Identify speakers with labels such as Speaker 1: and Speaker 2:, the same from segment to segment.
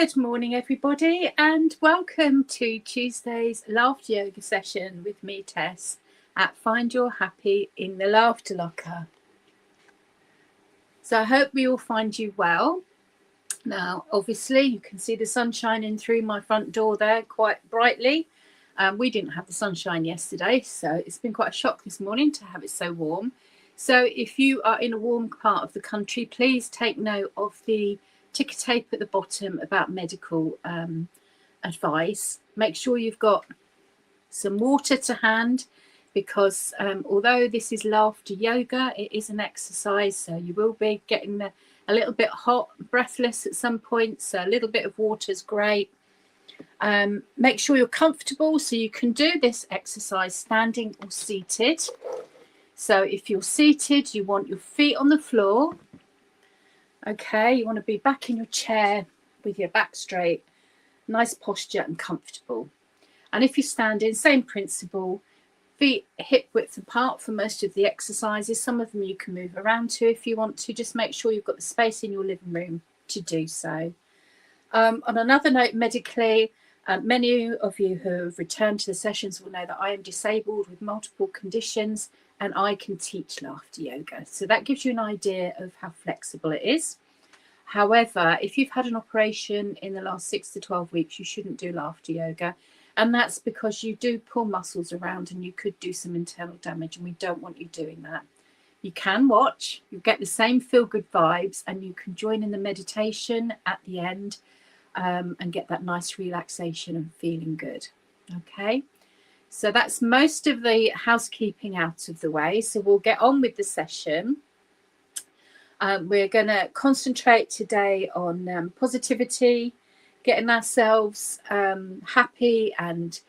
Speaker 1: Good morning, everybody, and welcome to Tuesday's Laughter Yoga session with me, Tess, at Find Your Happy in the Laughter Locker. So I hope we all find you well. Now, obviously, you can see the sun shining through my front door there quite brightly. We didn't have the sunshine yesterday, so it's been quite a shock this morning to have it so warm. So if you are in a warm part of the country, please take note of the ticker tape at the bottom about medical advice. Make sure you've got some water to hand, because although this is laughter yoga, it is an exercise, so you will be getting a little bit hot, breathless at some point, so a little bit of water is great. Make sure you're comfortable, so you can do this exercise standing or seated. So if you're seated, you want your feet on the floor. Okay, you want to be back in your chair with your back straight, nice posture and comfortable. And if you're standing, same principle, feet hip width apart for most of the exercises. Some of them you can move around to if you want to. Just make sure you've got the space in your living room to do so. On another note, medically, many of you who have returned to the sessions will know that I am disabled with multiple conditions, and I can teach laughter yoga. So that gives you an idea of how flexible it is. However, if you've had an operation in the last 6 to 12 weeks, you shouldn't do laughter yoga. And that's because you do pull muscles around and you could do some internal damage, and we don't want you doing that. You can watch, you get the same feel-good vibes, and you can join in the meditation at the end and get that nice relaxation and feeling good. Okay. So that's most of the housekeeping out of the way. So we'll get on with the session. We're going to concentrate today on positivity, getting ourselves happy and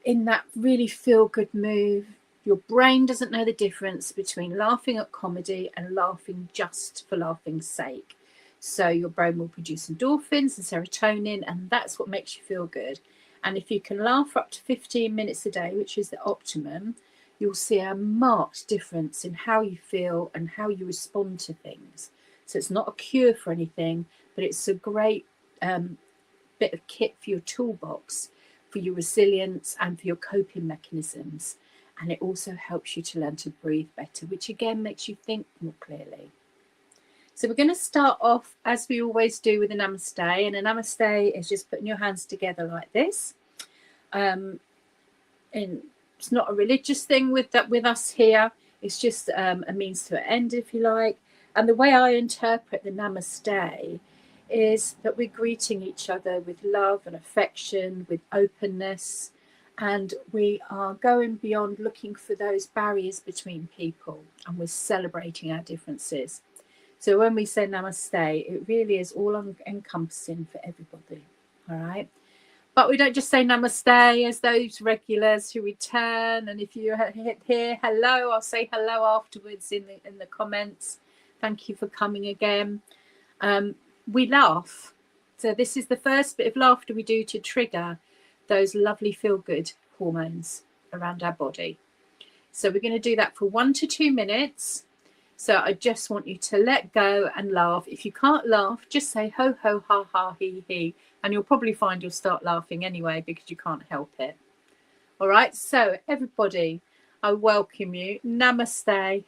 Speaker 1: in that really feel-good mood. Your brain doesn't know the difference between laughing at comedy and laughing just for laughing's sake. So your brain will produce endorphins and serotonin, and that's what makes you feel good. And if you can laugh for up to 15 minutes a day, which is the optimum, you'll see a marked difference in how you feel and how you respond to things. So it's not a cure for anything, but it's a great bit of kit for your toolbox, for your resilience and for your coping mechanisms. And it also helps you to learn to breathe better, which again makes you think more clearly. So we're going to start off, as we always do, with a namaste. And a namaste is just putting your hands together like this. And it's not a religious thing with us here. It's just a means to an end, if you like. And the way I interpret the namaste is that we're greeting each other with love and affection, with openness. And we are going beyond looking for those barriers between people. And we're celebrating our differences. So when we say namaste, it really is all encompassing for everybody. All right. But we don't just say namaste as those regulars who return. And if you hit here, hello, I'll say hello afterwards in the comments. Thank you for coming again. We laugh. So this is the first bit of laughter we do to trigger those lovely feel-good hormones around our body. So we're going to do that for 1 to 2 minutes. So I just want you to let go and laugh. If you can't laugh, just say ho, ho, ha, ha, he, he. And you'll probably find you'll start laughing anyway because you can't help it. All right. So everybody, I welcome you. Namaste.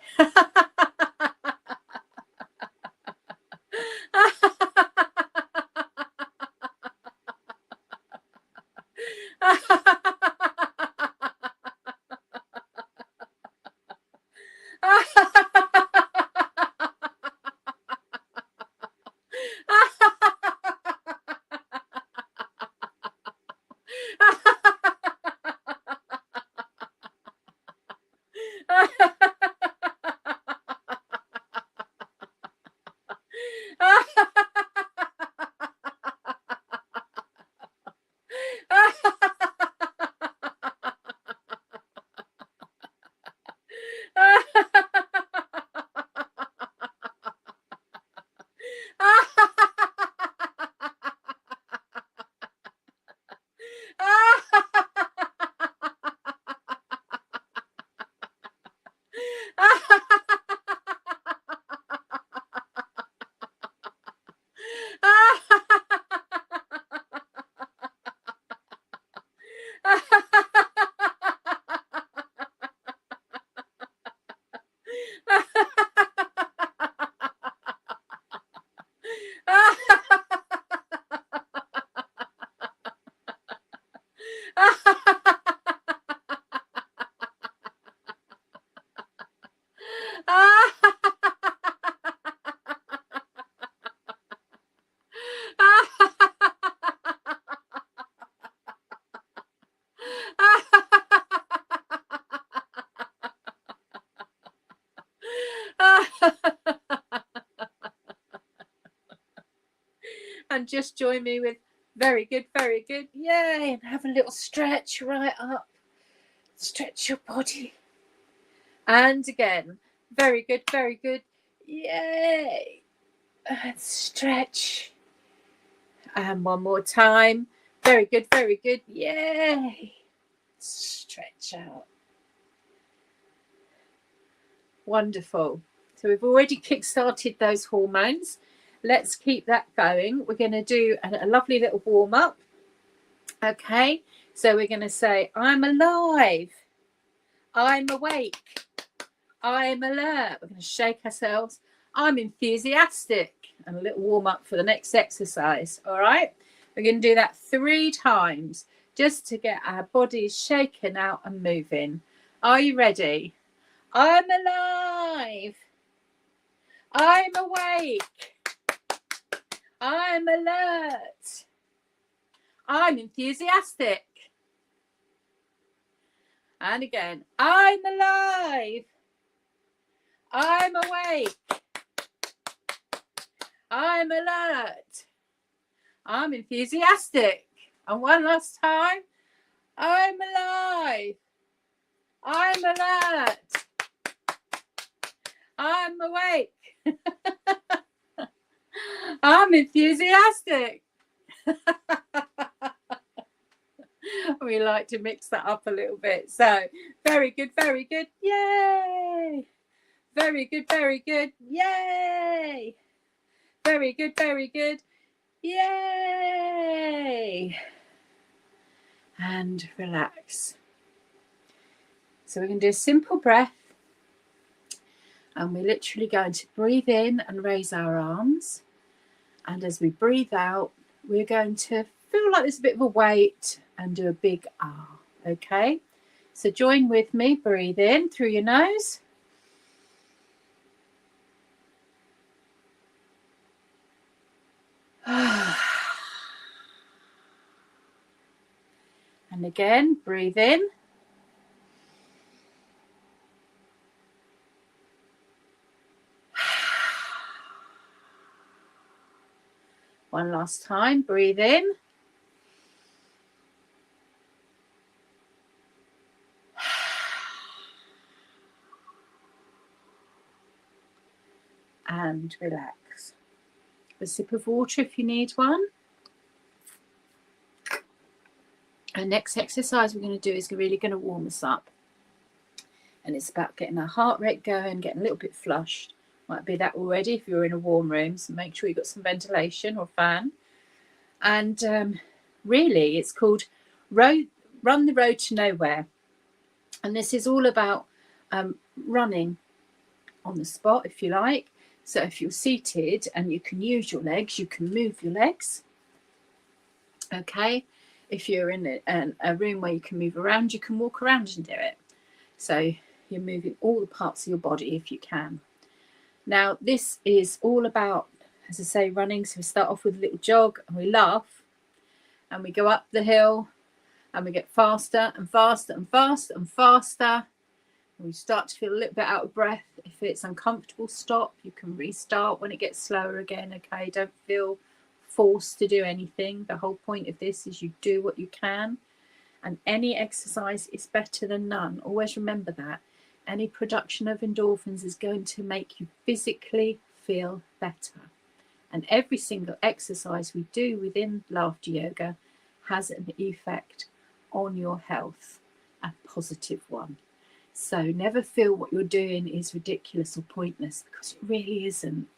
Speaker 1: And just join me with very good, very good. Yay. And have a little stretch right up. Stretch your body. And again, very good, very good. Yay. And stretch. And one more time. Very good, very good. Yay. Stretch out. Wonderful. So we've already kick-started those hormones. Let's keep that going. We're going to do a lovely little warm-up. Okay. So we're going to say, I'm alive. I'm awake. I'm alert. We're going to shake ourselves. I'm enthusiastic. And a little warm up for the next exercise. All right. We're going to do that 3 times just to get our bodies shaken out and moving. Are you ready? I'm alive. I'm awake. I'm alert. I'm enthusiastic. And again, I'm alive. I'm awake. I'm alert. I'm enthusiastic. And one last time. I'm alive. I'm alert. I'm awake. I'm enthusiastic. We like to mix that up a little bit. So, very good, very good. Yay. Very good, very good. Yay. Very good, very good. Yay. And relax. So we're going to do a simple breath. And we're literally going to breathe in and raise our arms. And as we breathe out, we're going to feel like there's a bit of a weight and do a big ah. Okay? So join with me. Breathe in through your nose. And again, breathe in. One last time, breathe in. And relax. A sip of water if you need one. Our next exercise we're going to do is really going to warm us up. And it's about getting our heart rate going, getting a little bit flushed. Might be that already if you're in a warm room, so make sure you've got some ventilation or fan. And really, it's called Run the Road to Nowhere. And this is all about running on the spot, if you like. So if you're seated and you can use your legs, you can move your legs. Okay. If you're in a room where you can move around, you can walk around and do it. So you're moving all the parts of your body if you can. Now, this is all about, as I say, running. So we start off with a little jog and we laugh and we go up the hill and we get faster and faster and faster and faster. And we start to feel a little bit out of breath. If it's uncomfortable, stop. You can restart when it gets slower again. Okay, don't feel forced to do anything. The whole point of this is you do what you can. And any exercise is better than none. Always remember that. Any production of endorphins is going to make you physically feel better. And every single exercise we do within Laughter Yoga has an effect on your health, a positive one. So never feel what you're doing is ridiculous or pointless, because it really isn't.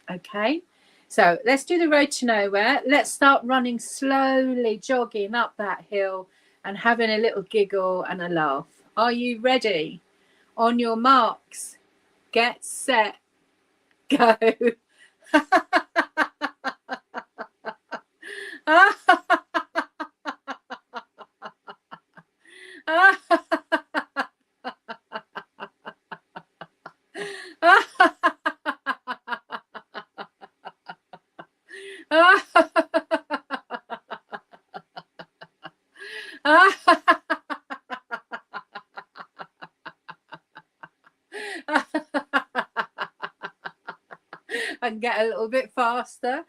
Speaker 1: Okay? So let's do the road to nowhere. Let's start running slowly, jogging up that hill and having a little giggle and a laugh. Are you ready? On your marks, get set, go. And get a little bit faster.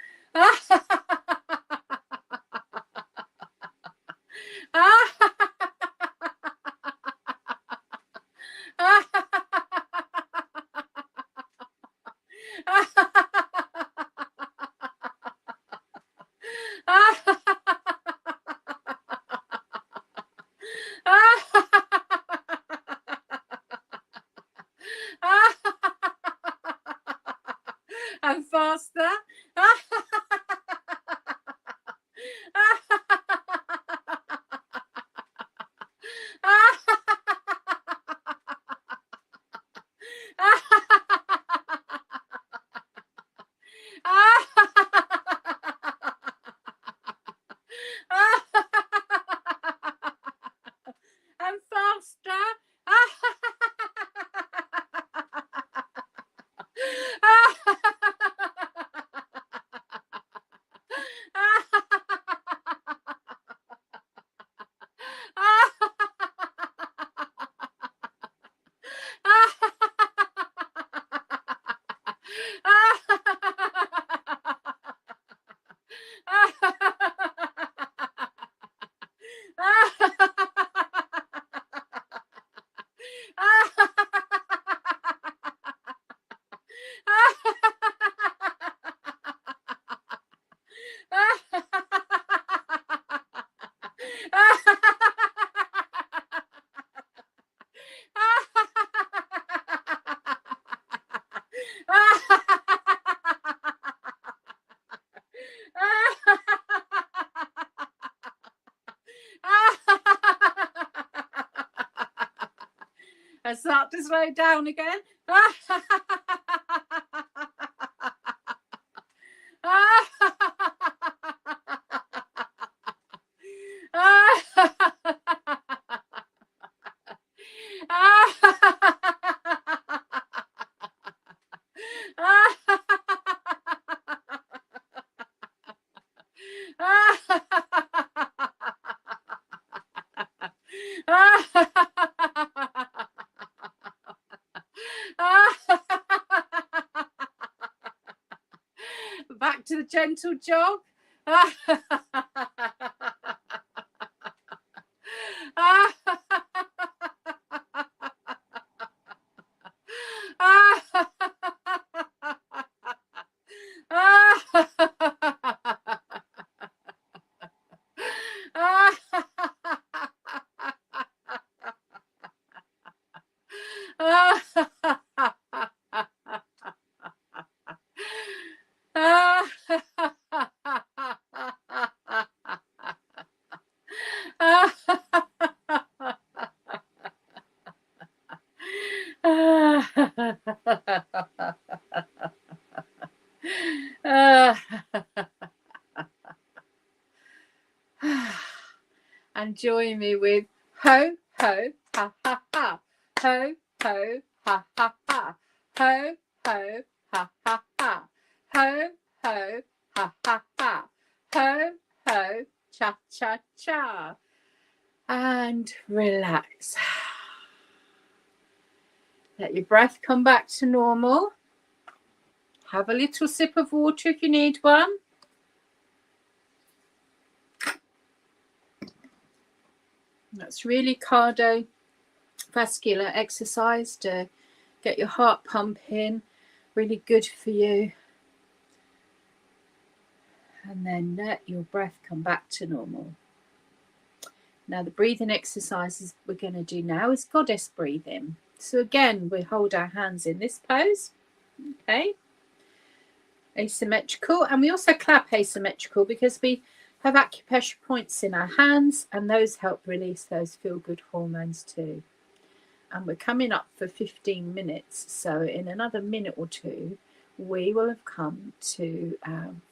Speaker 1: And faster. And faster. And start to slow down again. Back to the gentle jog. And join me with ho, ho, ha, ha, ha. Ho, ho, ha, ha, ha. Ho, ho, ha, ha, ha. Ho, ho, ha, ha, ha. Ho, ho, cha, cha, cha. And relax. Let your breath come back to normal. Have a little sip of water if you need one. That's really cardiovascular exercise to get your heart pumping. Really good for you. And then let your breath come back to normal. Now the breathing exercises we're going to do now is goddess breathing. So again, we hold our hands in this pose. Okay. Asymmetrical. And we also clap asymmetrical because we have acupressure points in our hands, and those help release those feel-good hormones too. And we're coming up for 15 minutes. So in another minute or two, we will have come to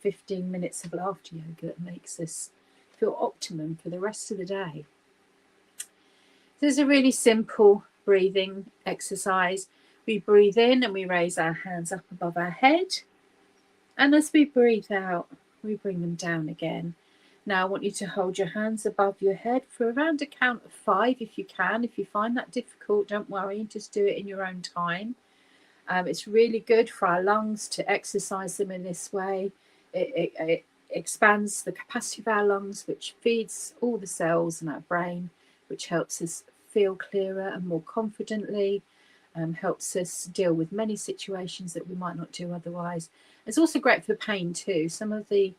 Speaker 1: 15 minutes of laughter yoga that makes us feel optimum for the rest of the day. This is a really simple breathing exercise. We breathe in and we raise our hands up above our head. And as we breathe out, we bring them down again. Now I want you to hold your hands above your head for around a count of 5 if you can. If you find that difficult, don't worry, just do it in your own time. It's really good for our lungs to exercise them in this way. It expands the capacity of our lungs, which feeds all the cells in our brain, which helps us feel clearer and more confidently, helps us deal with many situations that we might not do otherwise. It's also great for pain too. Some of the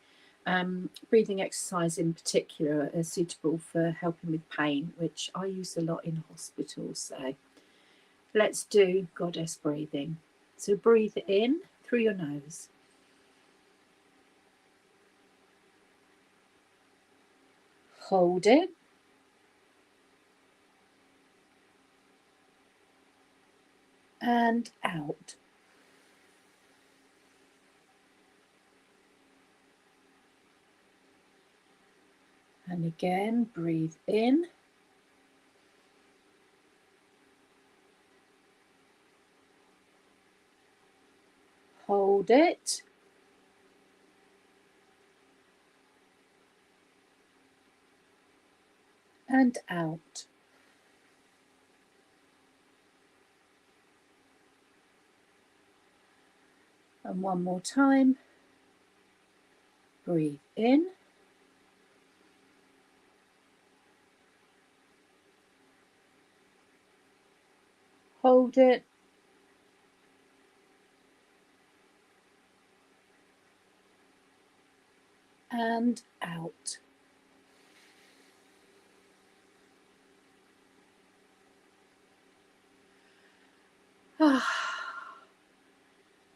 Speaker 1: breathing exercise in particular are suitable for helping with pain, which I use a lot in hospitals. So let's do goddess breathing. So breathe in through your nose. Hold it. And out. And again, breathe in. Hold it. And out. And one more time. Breathe in. Hold it. And out.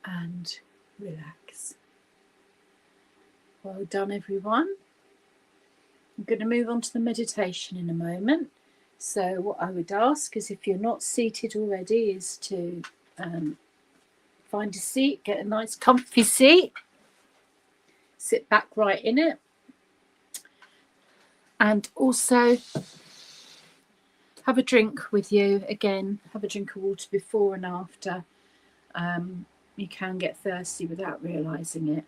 Speaker 1: And relax. Well done, everyone. I'm going to move on to the meditation in a moment. So what I would ask is, if you're not seated already, is to find a seat, get a nice comfy seat, sit back right in it, and also have a drink with you. Again, have a drink of water before and after. You can get thirsty without realising it.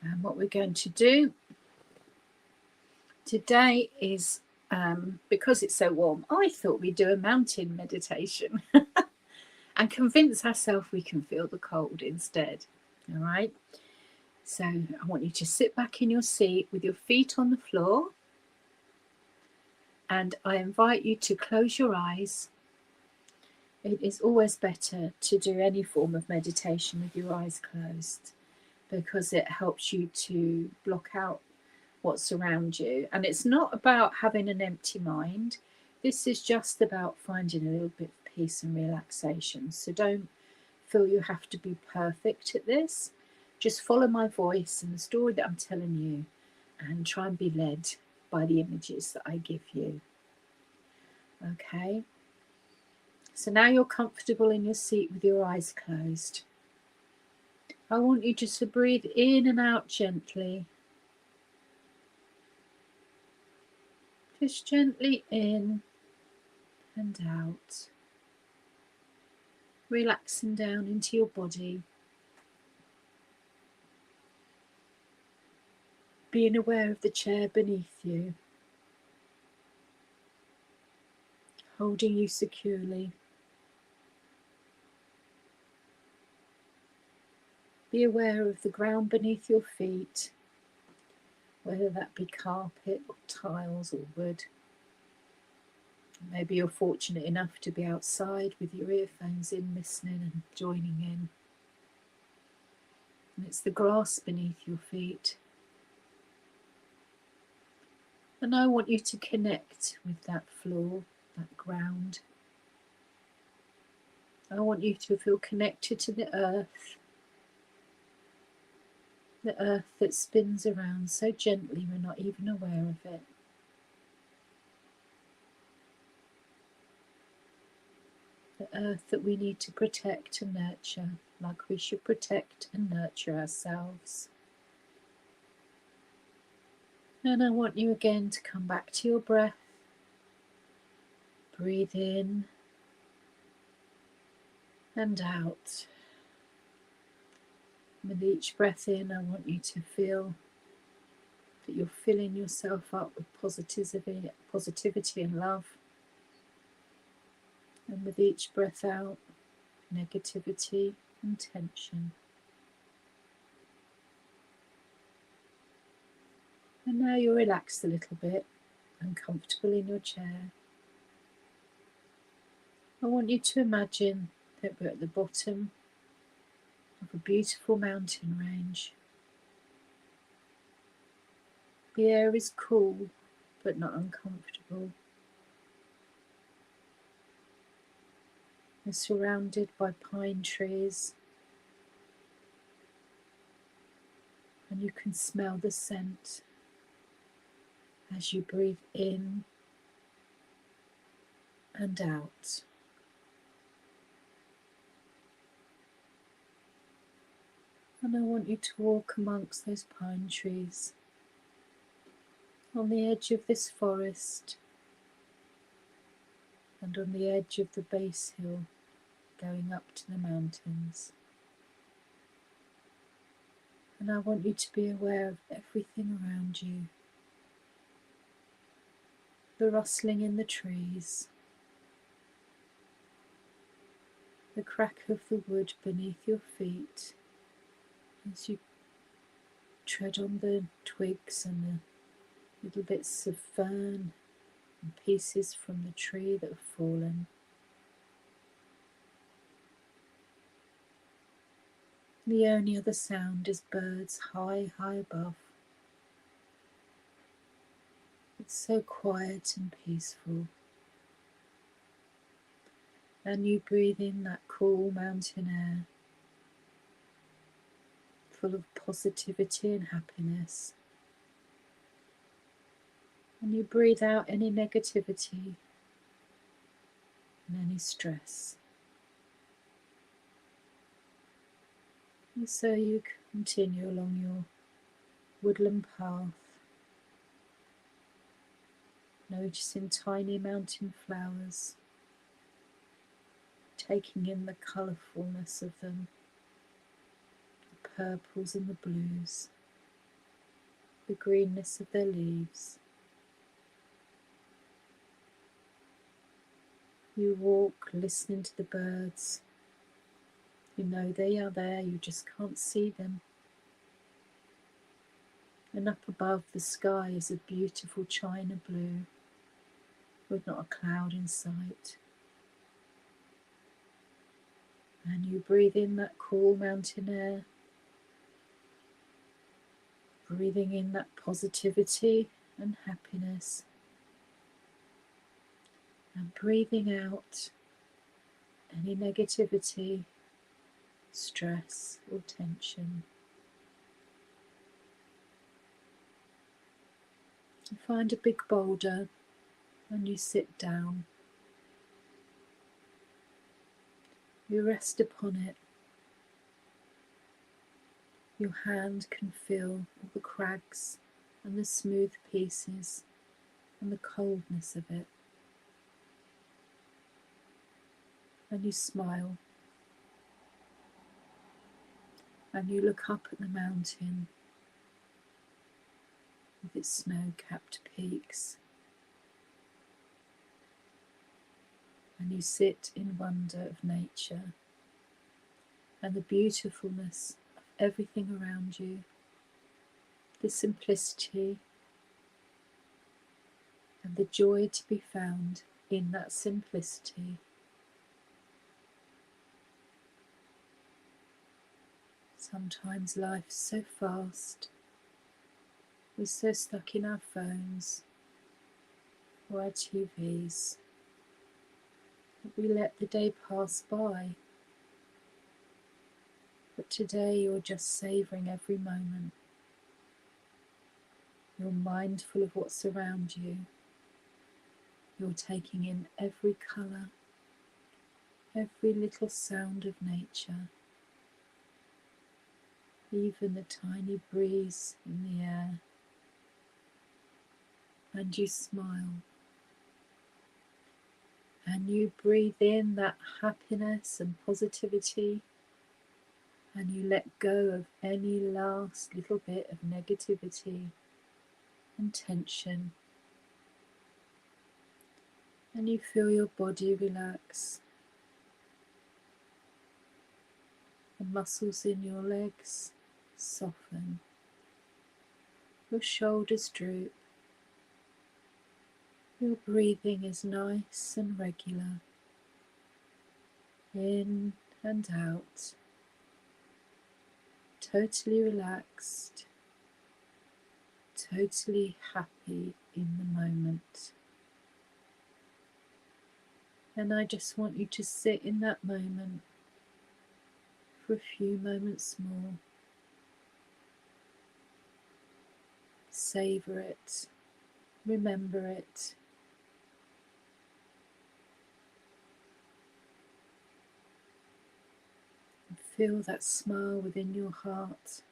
Speaker 1: And what we're going to do today is, because it's so warm, I thought we'd do a mountain meditation and convince ourselves we can feel the cold instead. All right. So I want you to sit back in your seat with your feet on the floor. And I invite you to close your eyes. It is always better to do any form of meditation with your eyes closed, because it helps you to block out what's around you. And it's not about having an empty mind. This is just about finding a little bit of peace and relaxation. So don't feel you have to be perfect at this. Just follow my voice and the story that I'm telling you, and try and be led by the images that I give you. Okay. So now you're comfortable in your seat with your eyes closed. I want you just to breathe in and out gently. Just gently in and out. Relaxing down into your body. Being aware of the chair beneath you, holding you securely. Be aware of the ground beneath your feet, whether that be carpet or tiles or wood. Maybe you're fortunate enough to be outside with your earphones in, listening and joining in. And it's the grass beneath your feet. And I want you to connect with that floor, that ground. I want you to feel connected to the earth that spins around so gently we're not even aware of it. The earth that we need to protect and nurture, like we should protect and nurture ourselves. And I want you again to come back to your breath, Breathe in and out. With each breath in, I want you to feel that you're filling yourself up with positivity and love. And with each breath out, negativity and tension. And now you're relaxed a little bit and comfortable in your chair. I want you to imagine that we're at the bottom of a beautiful mountain range. The air is cool but not uncomfortable. We're surrounded by pine trees, and you can smell the scent as you breathe in and out. And I want you to walk amongst those pine trees on the edge of this forest and on the edge of the base hill going up to the mountains. And I want you to be aware of everything around you. The rustling in the trees, the crack of the wood beneath your feet as you tread on the twigs and the little bits of fern and pieces from the tree that have fallen. The only other sound is birds high, high above. It's so quiet and peaceful. And you breathe in that cool mountain air, full of positivity and happiness. And you breathe out any negativity and any stress. And so you continue along your woodland path, noticing tiny mountain flowers, taking in the colourfulness of them, the purples and the blues, the greenness of their leaves. You walk listening to the birds. You know they are there, you just can't see them. And up above, the sky is a beautiful china blue with not a cloud in sight. And you breathe in that cool mountain air, breathing in that positivity and happiness, and breathing out any negativity, stress or tension. You find a big boulder and you sit down. You rest upon it. Your hand can feel all the crags and the smooth pieces and the coldness of it. And you smile. And you look up at the mountain with its snow-capped peaks. And you sit in wonder of nature and the beautifulness of everything around you, the simplicity and the joy to be found in that simplicity. Sometimes life's so fast, we're so stuck in our phones or our TVs that we let the day pass by. But today you're just savouring every moment. You're mindful of what's around you. You're taking in every colour, every little sound of nature, even the tiny breeze in the air. And you smile. And you breathe in that happiness and positivity, and you let go of any last little bit of negativity and tension. And you feel your body relax. The muscles in your legs soften. Your shoulders droop. Your breathing is nice and regular. In and out. Totally relaxed. Totally happy in the moment. And I just want you to sit in that moment for a few moments more. Savor it. Remember it. And feel that smile within your heart,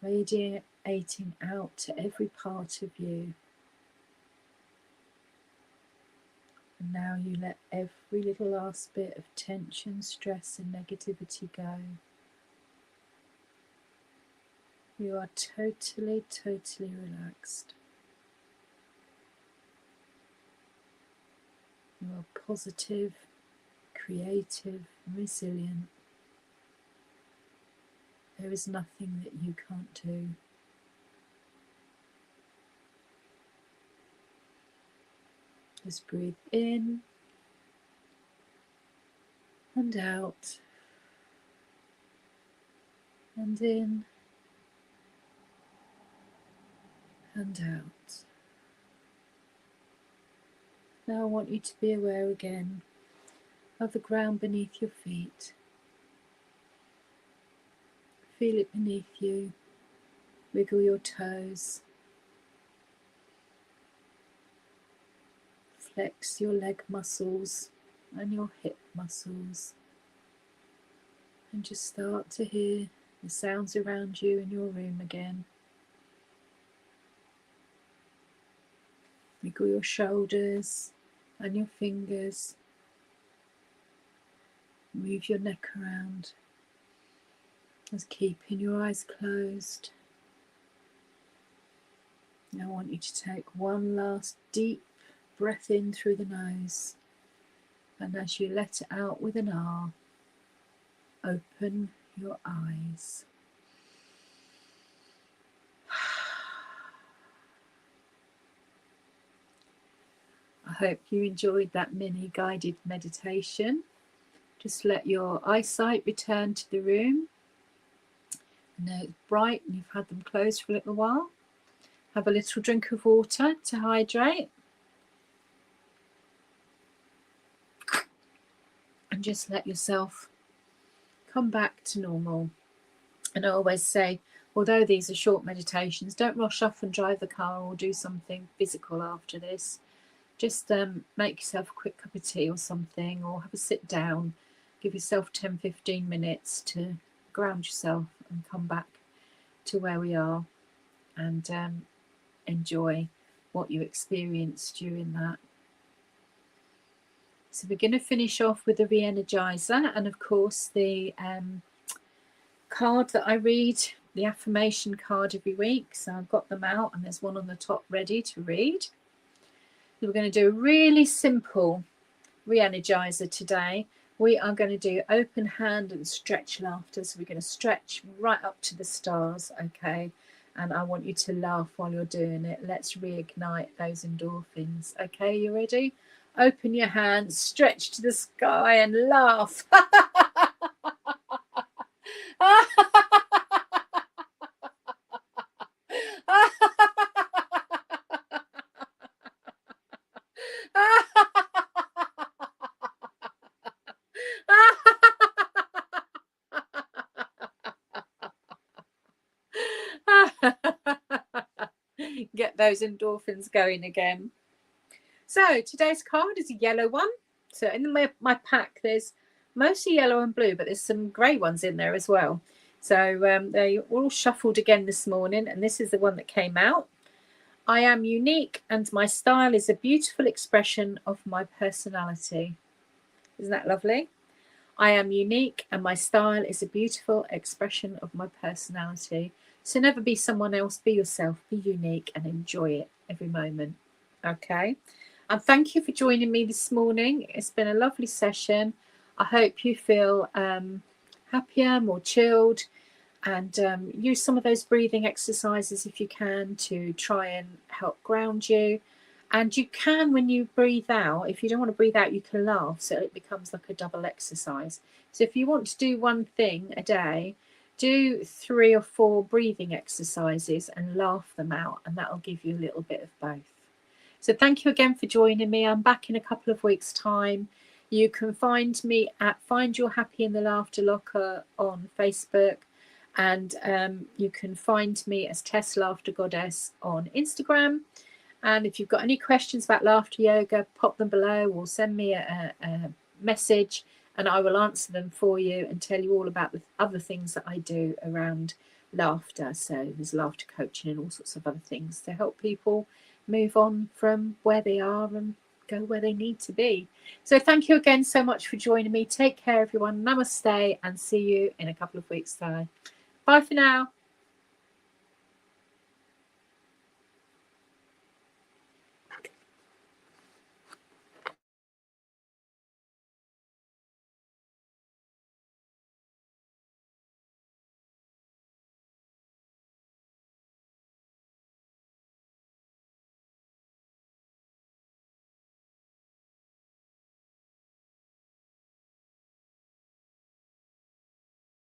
Speaker 1: radiating out to every part of you. And now you let every little last bit of tension, stress and negativity go. You are totally, totally relaxed. You are positive, creative, resilient. There is nothing that you can't do. Just breathe in and out, and in and out. Now I want you to be aware again of the ground beneath your feet. Feel it beneath you. Wiggle your toes. Flex your leg muscles and your hip muscles. And just start to hear the sounds around you in your room again. Wiggle your shoulders and your fingers. Move your neck around. Just keeping your eyes closed. Now I want you to take one last deep breath in through the nose. And as you let it out with an R, open your eyes. I hope you enjoyed that mini guided meditation. Just let your eyesight return to the room. Now it's bright and you've had them closed for a little while. Have a little drink of water to hydrate. And just let yourself come back to normal. And I always say, although these are short meditations, don't rush off and drive the car or do something physical after this. Just make yourself a quick cup of tea or something, or have a sit down. Give yourself 10-15 minutes to ground yourself and come back to where we are, and enjoy what you experienced during that. So we're going to finish off with the re-energizer, and of course the card that I read, the affirmation card every week. So I've got them out and there's one on the top ready to read. So we're going to do a really simple re-energizer today. We are going to do open hand and stretch laughter. So we're going to stretch right up to the stars, okay? And I want you to laugh while you're doing it. Let's reignite those endorphins. Okay, you ready? Open your hands, stretch to the sky and laugh. Get those endorphins going again. So today's card is a yellow one. So in my pack there's mostly yellow and blue, but there's some grey ones in there as well. So they all shuffled again this morning, and this is the one that came out. I am unique and my style is a beautiful expression of my personality. Isn't that lovely? I am unique and my style is a beautiful expression of my personality. So never be someone else, be yourself, be unique and enjoy it every moment. Okay. And thank you for joining me this morning. It's been a lovely session. I hope you feel happier, more chilled, and use some of those breathing exercises if you can to try and help ground you. And you can, when you breathe out, if you don't want to breathe out, you can laugh, so it becomes like a double exercise. So if you want to do one thing a day, do 3 or 4 breathing exercises and laugh them out, and that'll give you a little bit of both. So thank you again for joining me. I'm back in a couple of weeks' time. You can find me at Find Your Happy in the Laughter Locker on Facebook. And you can find me as Tess Laughter Goddess on Instagram. And if you've got any questions about laughter yoga, pop them below or send me a message and I will answer them for you and tell you all about the other things that I do around laughter. So there's laughter coaching and all sorts of other things to help people move on from where they are and go where they need to be. So thank you again so much for joining me. Take care, everyone. Namaste, and see you in a couple of weeks' time. Bye for now.